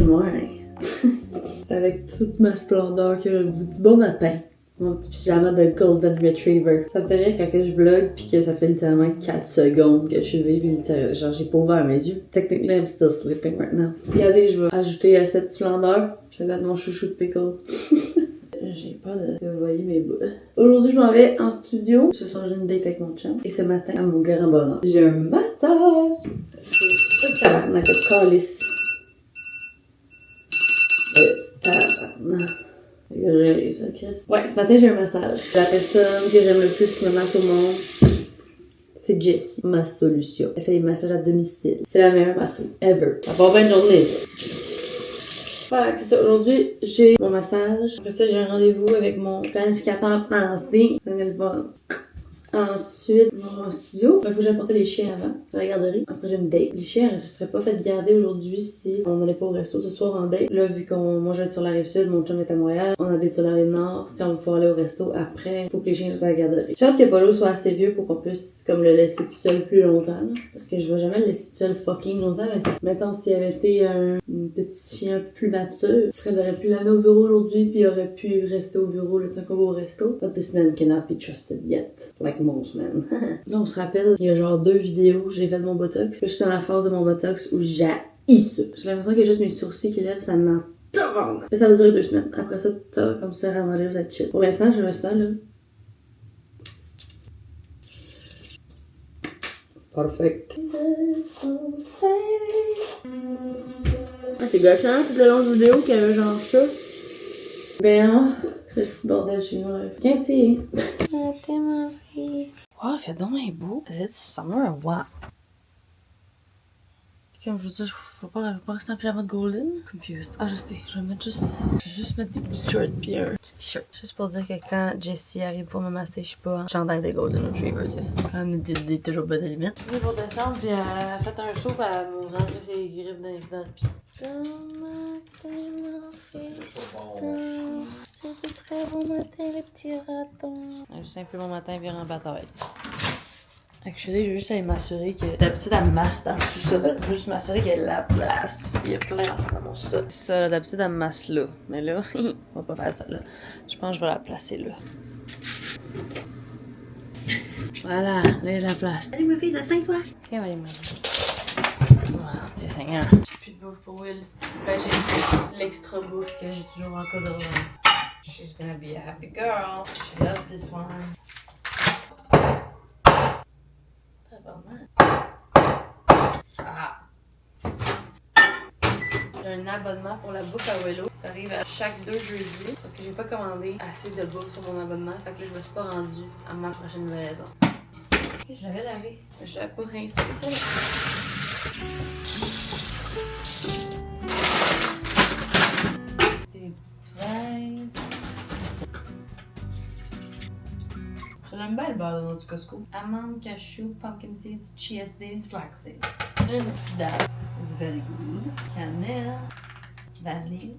Ouais. Avec toute ma splendeur que je vous dis bon matin. Mon petit pyjama de Golden Retriever. Ça me fait rire quand je vlog pis que ça fait littéralement 4 secondes que je suis levée pis genre j'ai pas ouvert mes yeux. Technically, I'm still sleeping right now. Regardez, je vais ajouter à cette splendeur. Je vais mettre mon chouchou de pickle. J'ai peur de vous voyez mes boules. Aujourd'hui, je m'en vais en studio. Ce soir, j'ai une date avec mon chum. Et ce matin, à mon grand bonheur, j'ai un massage. C'est tabarnak de calice. Tabarnak. J'ai ça, Chris. Ouais, ce matin, j'ai un massage. La personne que j'aime le plus qui me masse au monde, c'est Jessie, ma solution. Elle fait des massages à domicile. C'est la meilleure masso ever. Ça va pas une journée. Fait que c'est ça. Aujourd'hui, j'ai mon massage. Après ça, j'ai un rendez-vous avec mon planificateur financier. C'est le fun. Ensuite, mon studio. Il faut que j'aille porter les chiens avant, à la garderie. Après, j'ai une date. Les chiens, elles se seraient pas fait garder aujourd'hui si on n'allait pas au resto ce soir en date. Là, vu moi, je vais être sur la rive sud, mon chum est à Montréal, on habite sur la rive nord. Si on veut pouvoir aller au resto après, il faut que les chiens soient à la garderie. J'ai hâte que Polo soit assez vieux pour qu'on puisse, comme, le laisser tout seul plus longtemps, là. Parce que je vais jamais le laisser tout seul fucking longtemps, mais mettons, s'il avait été un petit chien un peu plus mature, Fred aurait pu l'amener au bureau aujourd'hui, puis il aurait pu rester au bureau le temps qu'on va au resto. But this man cannot be trusted yet. Like most men. Là, on se rappelle, il y a genre 2 vidéos où j'ai fait de mon botox. Là, je suis dans la phase de mon botox où j'haïs ça. J'ai l'impression qu'il y a juste mes sourcils qui lèvent, ça m'entorne. Mais ça va durer 2 semaines. Après ça, ça va comme ça ramollir, vous êtes chill. Pour l'instant, je me sens là. Perfect. Ah, c'est gâchant tout le long de la vidéo qu'il y avait genre ça. Ben, le petit bordel chez nous là. Viens, tu t'es ma fille. Wow, il fait donc un beau. Is it summer or what? Comme je vous dis, je vais pas rester en pyjama de golden. Confused. Ah, je sais. Je vais juste mettre des petits shorts pis un petit t-shirt. Juste pour dire que quand Jessie arrive pour me masser, je suis pas en chandail des golden retriever, tu sais. Quand on est toujours bas de limite. Je vais pour descendre pis elle a fait un saut pis elle me rentrer ses griffes dans le pied. C'était très bon matin, les petits ratons. Un simple bon matin vire en bataille. Actually, je vais juste aller m'assurer que d'habitude elle me masse dans le sous-sol. Je vais juste m'assurer qu'il y a la place parce qu'il y a plein d'enfants dans mon sol. C'est ça, d'habitude elle me masse là. Mais là, on va pas faire ça là. Je pense que je vais la placer là. Voilà, là il y a la place. Allez ma fille, t'as faim toi? Ok, allez ma fille. Voilà, c'est Seigneur. J'ai plus de bouffe pour Will. Ben j'ai l'extra bouffe que j'ai toujours en cas d'urgence. She's gonna be a happy girl. She loves this one. Ah. J'ai un abonnement pour la bouffe à Willow. Ça arrive à chaque 2 jeudis. Sauf que j'ai pas commandé assez de bouffe sur mon abonnement. Fait que là, je me suis pas rendue à ma prochaine livraison. Okay, je l'avais lavé. Mais je l'avais pas rincé. Des petites fraises. J'aime bien le beurre de noix du Costco. Amandes, cashew, pumpkin seeds, chia seeds, flax seeds. Une petite date. It's very good. Cannelle. Vanille.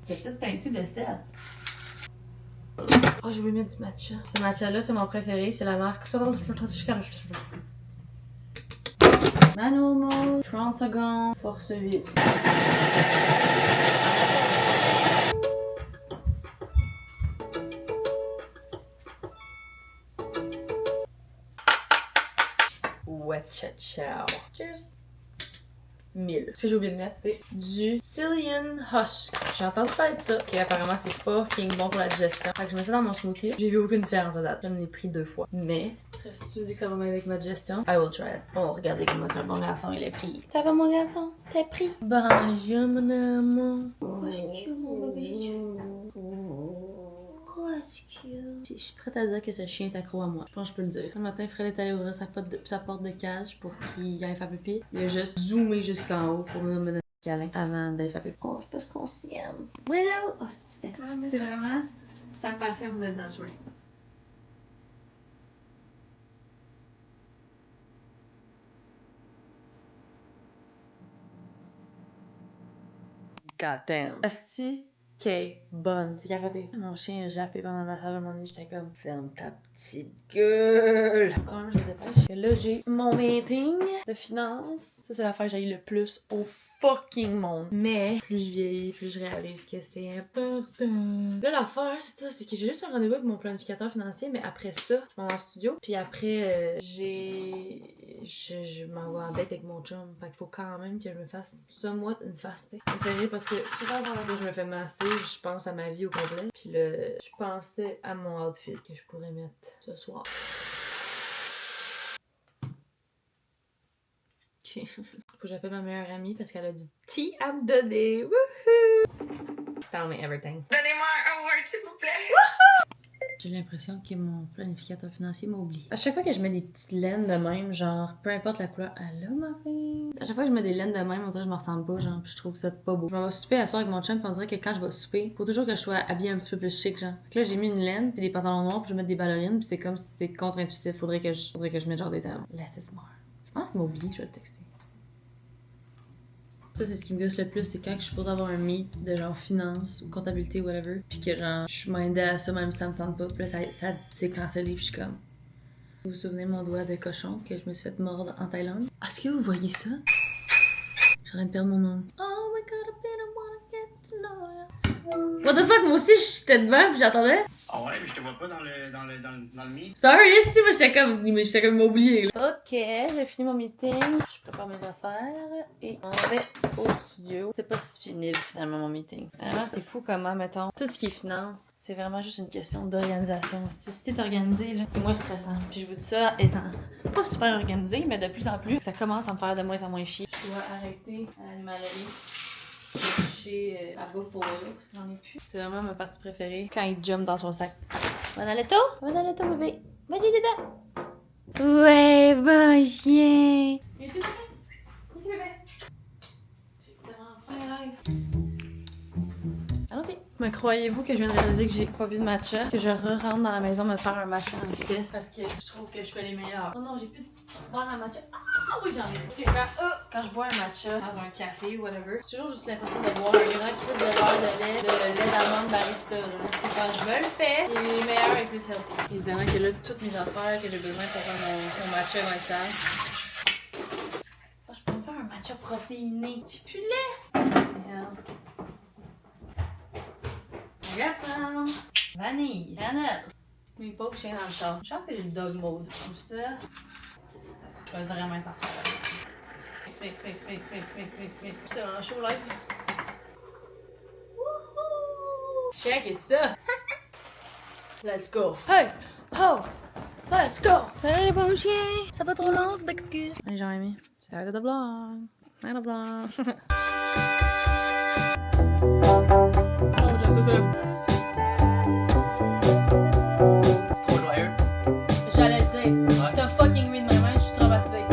Petite pincée de sel. Oh, je vais mettre du matcha. Ce matcha-là, c'est mon préféré. C'est la marque Manual mode. 30 secondes. Force 8. Ciao. Cheers. 1000. Ce que j'ai oublié de mettre, c'est du Cillian Husk. J'ai entendu parler de ça, qui apparemment c'est pas king bon pour la digestion. Fait que je mets ça dans mon smoothie. J'ai vu aucune différence à date. J'en ai pris 2 fois. Mais, si tu me dis que ça va m'aider avec ma digestion, I will try it. Oh, regardez comment c'est un bon garçon, il est pris. Ça va mon garçon? T'es pris? Bonjour mon amour. Qu'est-ce mon bébé? Je suis prête à dire que ce chien est accro à moi. Je pense que je peux le dire. Le matin, Fred est allé ouvrir sa porte de cage pour qu'il aille faire pipi. Il a juste zoomé jusqu'en haut pour me donner un câlin avant d'aller faire pipi. Oh, c'est parce qu'on s'aime. Well, oh, c'est vraiment sa passion d'être dans le jouet. God damn. Asti, qu'est bonne. C'est capoté. Mon chien a jappé pendant le massage de mon nez. J'étais comme, ferme ta petite gueule. Quand même, je me dépêche. Et là, j'ai mon meeting de finance. Ça, c'est l'affaire que j'ai le plus au fucking monde. Mais plus je vieillis, plus je réalise que c'est important. Là, l'affaire, c'est ça, c'est que j'ai juste un rendez-vous avec mon planificateur financier, mais après ça, je m'en vais en studio. Puis après, je m'en vais en date avec mon chum. Fait qu'il faut quand même que je me fasse somewhat une face, tu sais. Ça me fait rire parce que souvent pendant que je me fais masser, je pense à ma vie au complet. Puis là, je pensais à mon outfit que je pourrais mettre ce soir. Ok. Faut que j'appelle ma meilleure amie parce qu'elle a du tea à me donner. Wouhou! Tell me everything. Donnez-moi un word, s'il vous plaît. J'ai l'impression que mon planificateur financier m'oublie. À chaque fois que je mets des petites laines de même, genre, peu importe la couleur, allô ma fille? À chaque fois que je mets des laines de même, on dirait que je me ressemble pas, genre, pis je trouve que ça pas beau. Je m'en vais souper à soir avec mon chum, pis on dirait que quand je vais souper, faut toujours que je sois habillée un petit peu plus chic, genre. Fait que là, j'ai mis une laine, pis des pantalons noirs, pis je vais mettre des ballerines, pis c'est comme si c'était contre-intuitif. Faudrait que je mette genre des talons. Laissez-moi. Je pense qu'il m'oublie, je vais le texter. Ça, c'est ce qui me gosse le plus, c'est quand je suis supposée avoir un meet de genre finance ou comptabilité ou whatever, pis que genre, je suis mindée à ça même si ça me tente pas, pis là, ça c'est cancellé, pis je suis comme... Vous vous souvenez mon doigt de cochon que je me suis fait mordre en Thaïlande? Est-ce que vous voyez ça? Je suis en train de perdre mon nom. Oh my god, I wanna get to know you. What the fuck, moi aussi, j'étais devant pis j'attendais. Ah ouais, mais je te vois pas dans le meet. Sorry, si, moi j'étais comme oubliée. Ok, j'ai fini mon meeting. Je prépare mes affaires et on va au studio. C'est pas si pénible finalement mon meeting. Vraiment, c'est fou comment, mettons, tout ce qui est finance, c'est vraiment juste une question d'organisation. Si t'es organisé, là, c'est moins stressant. Puis je vous dis ça étant pas super organisé, mais de plus en plus, ça commence à me faire de moins en moins chier. Je dois arrêter à l'animalerie. Chercher la bouffe pour Willow parce qu'il n'en est plus. C'est vraiment ma partie préférée quand il jump dans son sac. Va dans le taux, bébé. Vas-y, dedans. Ouais, bon chien. Viens, bébé. J'ai tellement faim, live. Allons-y. Mais croyez-vous que je viens de réaliser que j'ai pas bu de matcha, que je re-rentre dans la maison me faire un matcha en vitesse parce que je trouve que je fais les meilleurs. Oh non, j'ai plus de boire un matcha. Ah oui, j'en ai. Ok, quand je bois un matcha dans un café ou whatever, j'ai toujours juste l'impression de boire un grand crise de beurre de lait d'amande barista. C'est quand je me le fais, il est meilleur et plus healthy. Évidemment que là, toutes mes affaires que j'ai besoin pour faire mon matcha vont être sales. Oh, je peux me faire un matcha protéiné. J'ai plus de lait. Merde. Regarde ça! Vanille, cannelle. Mes pauvres chiens dans le char. Je pense que j'ai le dog mode. Comme ça, je vais vraiment être en train. Mix. Putain, un show live. Wouhou! Check ça! Let's go! Hey! Oh! Let's go! Salut les pauvres chiens! Ça va trop long, c'est m'excuse. Les gens aimés. C'est la de vlog. C'est la vlog. Oh, j'aime ça. T'as fucking read my mind, je suis traumatisée.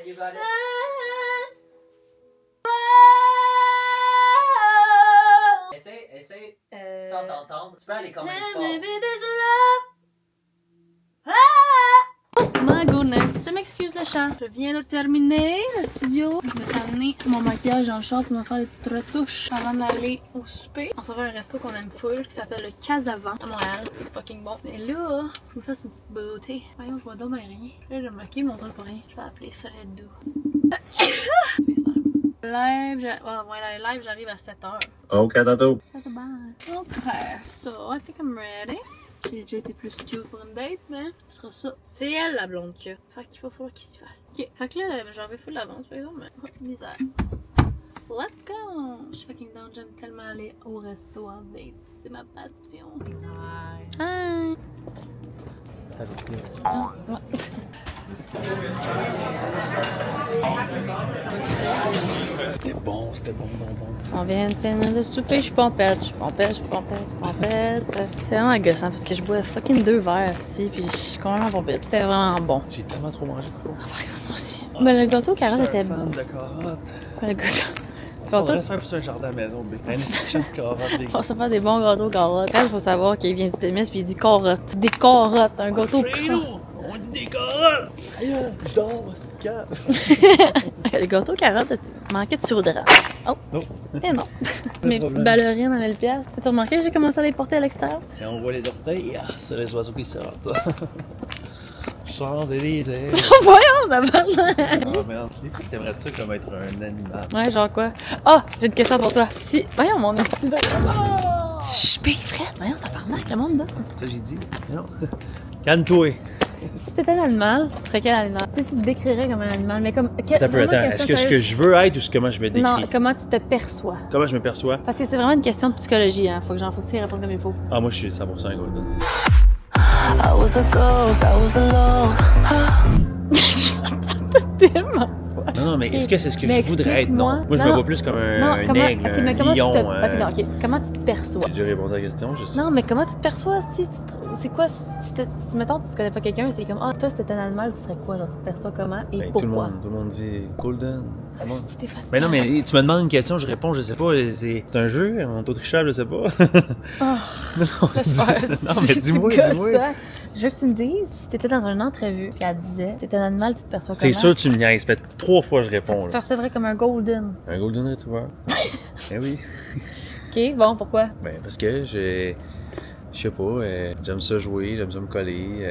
You got it. Essaye, sans t'entendre. Tu peux aller quand même fort. My goodness, je m'excuse le chat. Je viens de terminer le studio. Je me suis amené mon maquillage en short pour me faire des petites retouches avant d'aller au souper. On s'en va à un resto qu'on aime full qui s'appelle le Casavant à Montréal. C'est fucking bon. Mais là, je me fasse une petite beauté. Voyons, je vois donc bien rien. Là, je vais me maquiller, mon truc pour rien. Je vais appeler Freddo. Live, j'arrive à 7h. Ok, tantôt. Bye. Ok, so I think I'm ready. J'ai déjà été plus cute pour une date, mais ce sera ça. C'est elle la blonde que. Fait qu'il va falloir qu'il se fasse. Ok, fait que là, j'en vais full d'avance par exemple, mais misère. Let's go! Je suis fucking down, j'aime tellement aller au resto en date. C'est ma passion. Hi! Hi! C'était bon. On vient de finir de souper, je suis pompette. C'est vraiment agaçant parce que je bois fucking 2 verres ici, puis je suis complètement pompette. C'était vraiment bon. J'ai tellement trop mangé de quoi. Par exemple, moi aussi. Mais le gâteau carotte était bon. de carottes. Le gâteau. On devrait se faire plus un jardin à la maison, un champ de carottes. On se fait des bons gâteaux carottes. Il faut savoir qu'il vient du Témis puis il dit carottes. Des carottes, un gâteau carotte. On dit des carottes! Aïe, dors, c'est calme. Le gâteau carotte manquait de sirop d'érable. Oh! Et non. Mes petites ballerines à 1000$. T'as remarqué que j'ai commencé à les porter à l'extérieur? Quand on voit les orteils, c'est les oiseaux qui sortent. Chante des airs. Voyons, ça parle. Oh merde, t'aimerais ça comme être un animal? Ouais, genre quoi? Ah, j'ai une question pour toi. Si. Voyons, mon esti de. Je suis bien frette. Voyons, tabarnak, le monde là. Ça, j'ai dit. Non. Calme-toi. Si t'étais un animal, tu serais quel animal? Si tu te décrirais comme un animal, mais comme. Ça peut attends. Est-ce que ce que je veux être ou comment je me décris? Non, comment tu te perçois? Comment je me perçois? Parce que c'est vraiment une question de psychologie, hein. Faut que tu y répondes comme il faut. Ah, moi, je suis 100% un golden. I was a ghost, I was alone. Je m'entends tellement. Non, mais est-ce que c'est ce que Mais je voudrais être? Non. explique-moi. Moi, je me Non. vois plus comme un comment, aigle, ok, mais un comment lion. tu te... ok, non, ok. Comment tu te perçois? J'ai déjà répondu à la question, je sais. Non, mais comment tu te perçois? C'est quoi? Si mettons, tu connais pas quelqu'un, c'est comme, ah, toi, si t'étais un animal, tu serais quoi? Genre, tu te perçois comment et Ben, pourquoi? tout le monde dit golden. Tout le monde. C'était facile. Mais non, mais tu me demandes une question, je réponds, je sais pas. C'est un jeu, on trichable, je sais pas. Oh, non, laisse faire. non, mais dis-moi. Je veux que tu me dises, si t'étais dans une entrevue, puis elle disait, t'es un animal, tu te perçois comment? C'est sûr, tu me niaises. Ça fait 3 fois que je réponds. Tu te Là. percevrais comme un golden. Un golden retriever. Eh oui. Ok, bon, pourquoi? Ben, parce que je sais pas, j'aime ça jouer, j'aime ça me coller.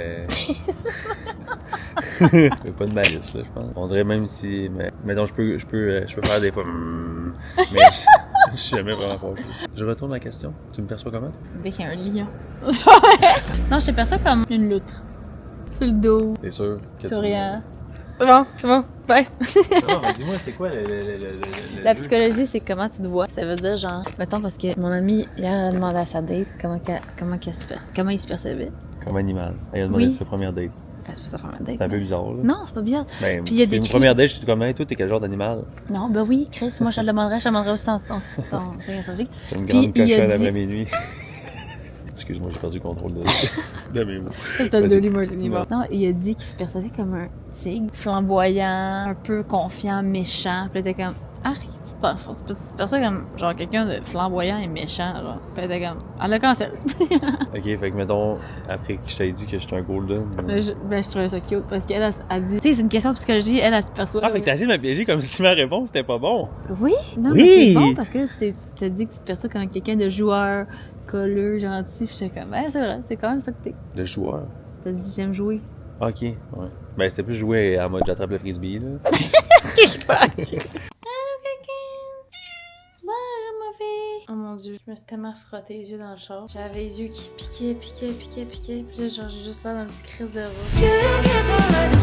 Pas de malice, là, je pense. On dirait même si. Mettons, je peux faire des fois. Mais je suis jamais vraiment fâché. Je retourne la question. Tu me perçois comment? Avec un lion. Non, je te perçois comme une loutre. Sur le dos, T'es sûr que souriant. C'est bon, bye. Non, mais dis-moi, c'est quoi La psychologie, c'est comment tu te vois. Ça veut dire, genre, mettons, parce que mon ami, hier, elle a demandé à sa date comment il se percevait. Comme animal. Elle a demandé Oui. sa première date. Ben, c'est pas sa première date. C'est un peu mais- bizarre, là. Non, c'est pas bien. Ben, Puis il y a des une cris. première date, je suis comme, hey, toi, t'es quel genre d'animal? Non, ben oui, Chris, moi, je te le demanderais aussi ton rien stratégique. T'es une Puis grande il a cochonne dit- après minuit. Excuse-moi, j'ai perdu le contrôle de mes mots. Ça, c'était le Vas-y. Dolly Martini. Ouais. Non, il a dit qu'il se percevait comme un tigre, flamboyant, un peu confiant, méchant. Puis il était comme, ah, tu te perçois comme, genre, quelqu'un de flamboyant et méchant, genre. Puis il était comme, elle a cancel. Ok, fait que mettons, après que je t'ai dit que j'étais un golden. Je trouvais ça cute parce qu'elle a dit, tu sais, c'est une question de psychologie, elle se perçoit. Ah, fait que t'as essayé de me piéger comme si ma réponse c'était pas bon. Oui, non, Oui. mais c'est bon parce que t'as dit que tu te perçois comme quelqu'un de joueur, colleux, gentil. Puis j'étais comme, c'est vrai, c'est quand même ça que t'es. Le joueur. T'as dit, j'aime jouer. Ok, ouais. Ben, c'était plus jouer en mode j'attrape le frisbee, là. Oh mon dieu, je me suis tellement frotté les yeux dans le char. J'avais les yeux qui piquaient. Puis là, genre, j'ai juste là dans une petite crise de rouge. You don't get to let the